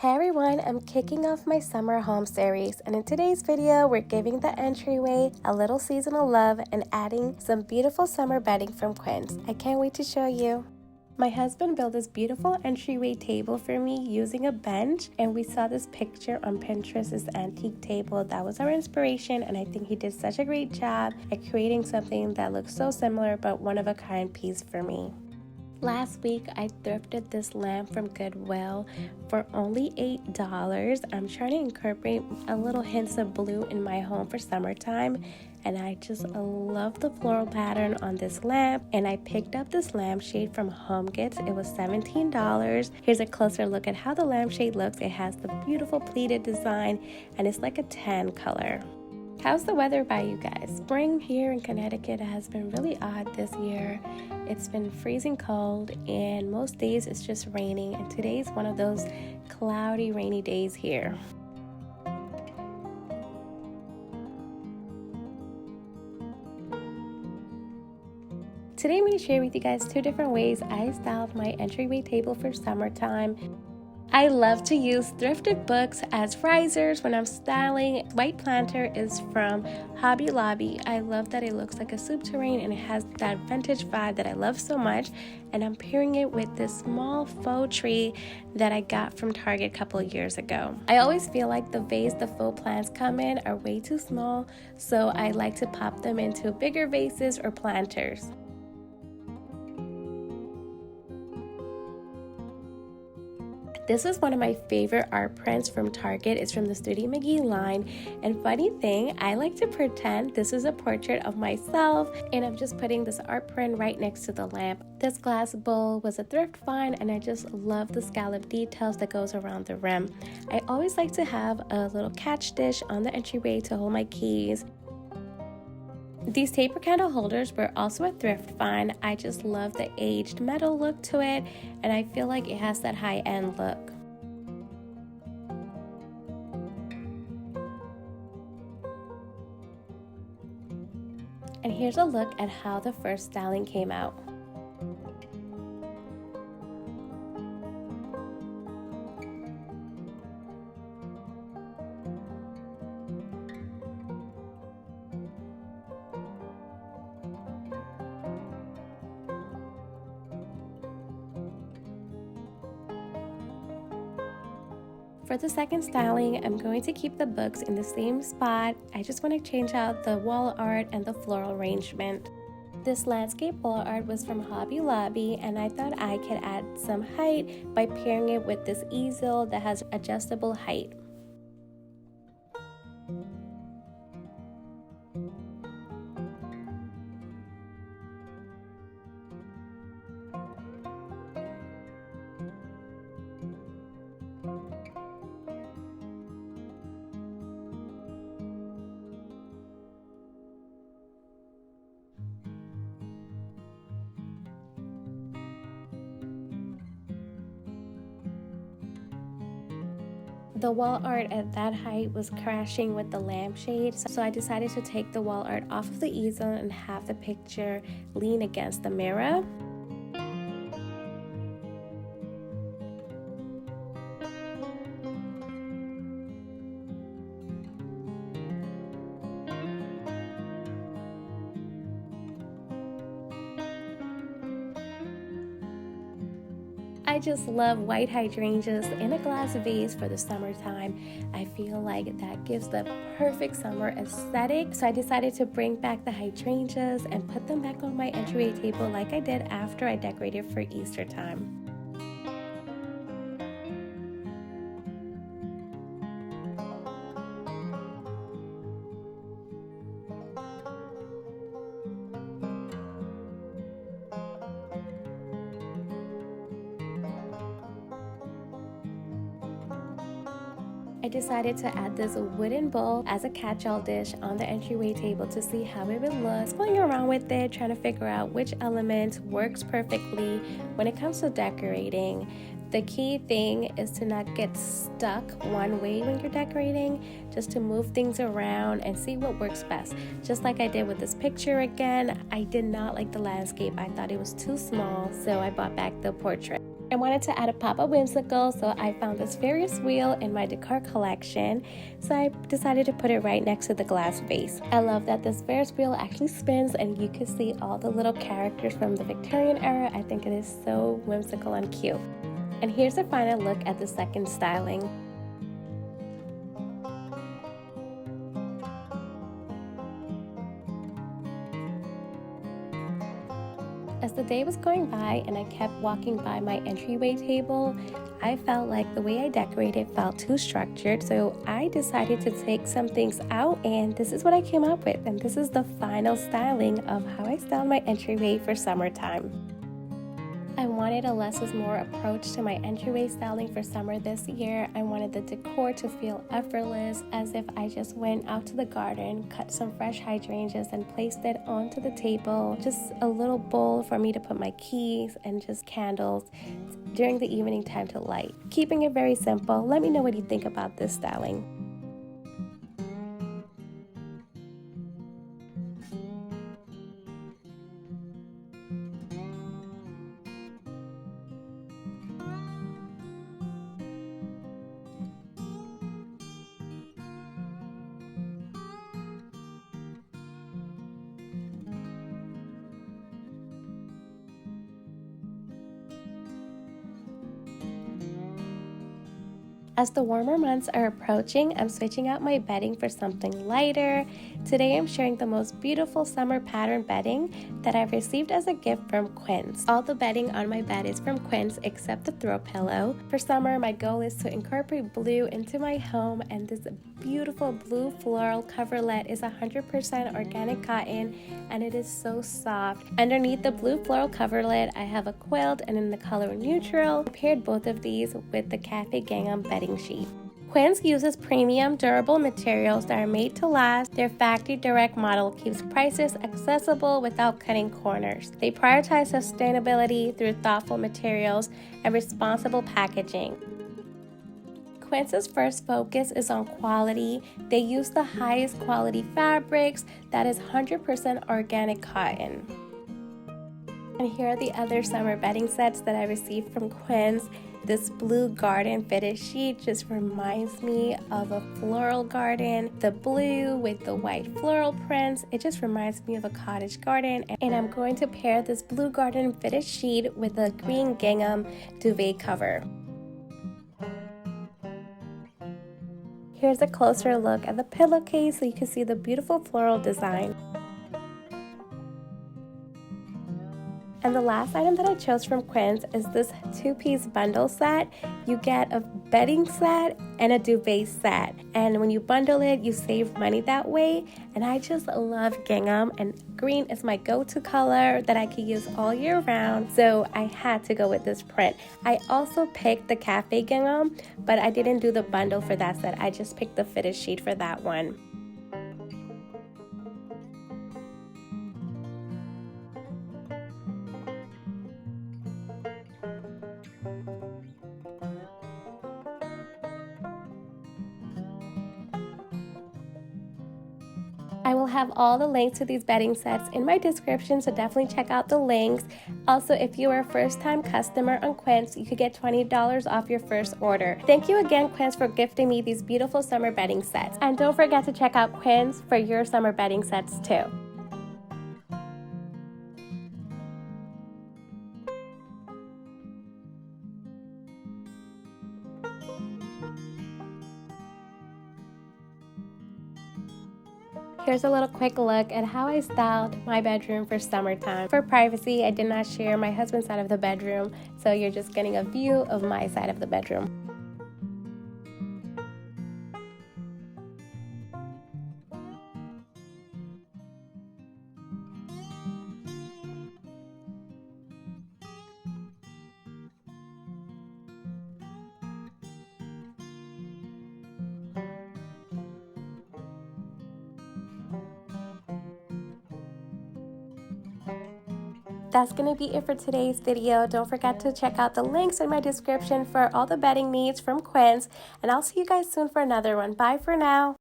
Hey everyone, I'm kicking off my summer home series, and in today's video we're giving the entryway a little seasonal love and adding some beautiful summer bedding from Quince. I can't wait to show you. My husband built this beautiful entryway table for me using a bench, and we saw this picture on Pinterest, this antique table. That was our inspiration, and I think he did such a great job at creating something that looks so similar but one of a kind piece for me. Last week, I thrifted this lamp from Goodwill for only $8. I'm trying to incorporate a little hints of blue in my home for summertime, and I just love the floral pattern on this lamp, and I picked up this lampshade from HomeGoods. It was $17. Here's a closer look at how the lampshade looks. It has the beautiful pleated design, and it's like a tan color. How's the weather by you guys? Spring here in Connecticut has been really odd this year. It's been freezing cold, and most days it's just raining, and today's one of those cloudy, rainy days here. Today I'm going to share with you guys two different ways I styled my entryway table for summertime. I love to use thrifted books as risers when I'm styling. White planter is from Hobby Lobby. I love that it looks like a soup tureen and it has that vintage vibe that I love so much. And I'm pairing it with this small faux tree that I got from Target a couple of years ago. I always feel like the vase the faux plants come in are way too small, so I like to pop them into bigger vases or planters. This is one of my favorite art prints from Target. It's from the Studio McGee line. And funny thing, I like to pretend this is a portrait of myself, and I'm just putting this art print right next to the lamp. This glass bowl was a thrift find, and I just love the scallop details that goes around the rim. I always like to have a little catch dish on the entryway to hold my keys. These taper candle holders were also a thrift find. I just love the aged metal look to it, and I feel like it has that high-end look. And here's a look at how the first styling came out. For the second styling, I'm going to keep the books in the same spot. I just want to change out the wall art and the floral arrangement. This landscape wall art was from Hobby Lobby, and I thought I could add some height by pairing it with this easel that has adjustable height. The wall art at that height was crashing with the lampshade, so I decided to take the wall art off of the easel and have the picture lean against the mirror. I just love white hydrangeas in a glass vase for the summertime. I feel like that gives the perfect summer aesthetic. So I decided to bring back the hydrangeas and put them back on my entryway table like I did after I decorated for Easter time. I decided to add this wooden bowl as a catch-all dish on the entryway table to see how it would look. Playing around with it, trying to figure out which element works perfectly when it comes to decorating. The key thing is to not get stuck one way when you're decorating, just to move things around and see what works best. Just like I did with this picture again, I did not like the landscape. I thought it was too small, so I bought back the portrait. I wanted to add a pop of whimsical, so I found this Ferris wheel in my decor collection, so I decided to put it right next to the glass vase. I love that this Ferris wheel actually spins and you can see all the little characters from the Victorian era. I think it is so whimsical and cute. And here's a final look at the second styling. As the day was going by and I kept walking by my entryway table, I felt like the way I decorated felt too structured, so I decided to take some things out, and this is what I came up with, and this is the final styling of how I styled my entryway for summertime. I wanted a less is more approach to my entryway styling for summer this year. I wanted the decor to feel effortless, as if I just went out to the garden, cut some fresh hydrangeas and placed it onto the table. Just a little bowl for me to put my keys and just candles during the evening time to light. Keeping it very simple. Let me know what you think about this styling. As the warmer months are approaching, I'm switching out my bedding for something lighter. Today I'm sharing the most beautiful summer pattern bedding that I've received as a gift from Quince. All the bedding on my bed is from Quince except the throw pillow. For summer, my goal is to incorporate blue into my home, and this beautiful blue floral coverlet is 100% organic cotton, and it is so soft. Underneath the blue floral coverlet, I have a quilt, and in the color neutral, I paired both of these with the cafe gingham bedding sheet. Quince uses premium, durable materials that are made to last. Their factory direct model keeps prices accessible without cutting corners. They prioritize sustainability through thoughtful materials and responsible packaging. Quince's first focus is on quality. They use the highest quality fabrics that is 100% organic cotton. And here are the other summer bedding sets that I received from Quince. This blue garden fitted sheet just reminds me of a floral garden. The blue with the white floral prints, it just reminds me of a cottage garden. And I'm going to pair this blue garden fitted sheet with a green gingham duvet cover. Here's a closer look at the pillowcase so you can see the beautiful floral design. And the last item that I chose from Quince is this two-piece bundle set. You get a bedding set and a duvet set. And when you bundle it, you save money that way. And I just love gingham, and green is my go-to color that I can use all year round. So I had to go with this print. I also picked the cafe gingham, but I didn't do the bundle for that set. I just picked the fitted sheet for that one. I will have all the links to these bedding sets in my description, so definitely check out the links. Also, if you are a first-time customer on Quince, you could get $20 off your first order. Thank you again, Quince, for gifting me these beautiful summer bedding sets. And don't forget to check out Quince for your summer bedding sets too. Here's a little quick look at how I styled my bedroom for summertime. For privacy, I did not share my husband's side of the bedroom, so you're just getting a view of my side of the bedroom. That's going to be it for today's video. Don't forget to check out the links in my description for all the bedding needs from Quince, and I'll see you guys soon for another one. Bye for now.